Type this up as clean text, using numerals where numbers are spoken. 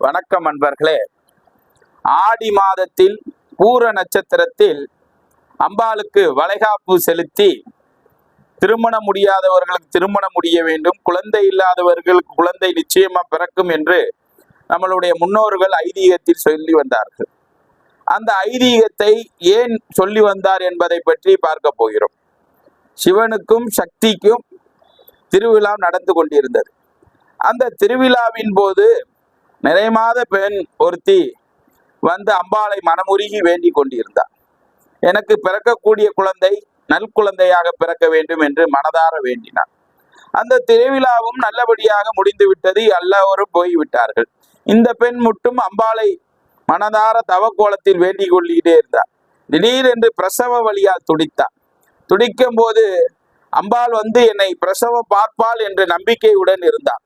வணக்கம் அன்பர்களே. ஆடி மாதத்தில் பூர நட்சத்திரத்தில் அம்பாளுக்கு வளைகாப்பு செலுத்தி திருமணம் முடியாதவர்களுக்கு திருமணம் முடிய வேண்டும், குழந்தை இல்லாதவர்களுக்கு குழந்தை நிச்சயமா பிறக்கும் என்று நம்மளுடைய முன்னோர்கள் ஐதீகத்தில் சொல்லி வந்தார்கள். அந்த ஐதீகத்தை ஏன் சொல்லி வந்தார் என்பதை பற்றி பார்க்க போகிறோம். சிவனுக்கும் சக்திக்கும் திருவிழா நடந்து கொண்டிருந்தது. அந்த திருவிழாவின் போது நிறைமாத பெண் ஒருத்தி வந்து அம்பாளை மனமுருகி வேண்டிக் கொண்டிருந்தார். எனக்கு பிறக்கக்கூடிய குழந்தை நல்குழந்தையாக பிறக்க வேண்டும் என்று மனதார வேண்டினார். அந்த திருவிழாவும் நல்லபடியாக முடிந்து விட்டது. எல்லோரும் போய்விட்டார்கள். இந்த பெண் மட்டும் அம்பாளை மனதார தவக்கோலத்தில் வேண்டிக் கொள்ளிக்கிட்டே இருந்தார். திடீரென்று பிரசவ வலியால் துடித்தார். துடிக்கும் போது அம்பாள் வந்து என்னை பிரசவம் பார்ப்பாள் என்ற நம்பிக்கையுடன் இருந்தார்.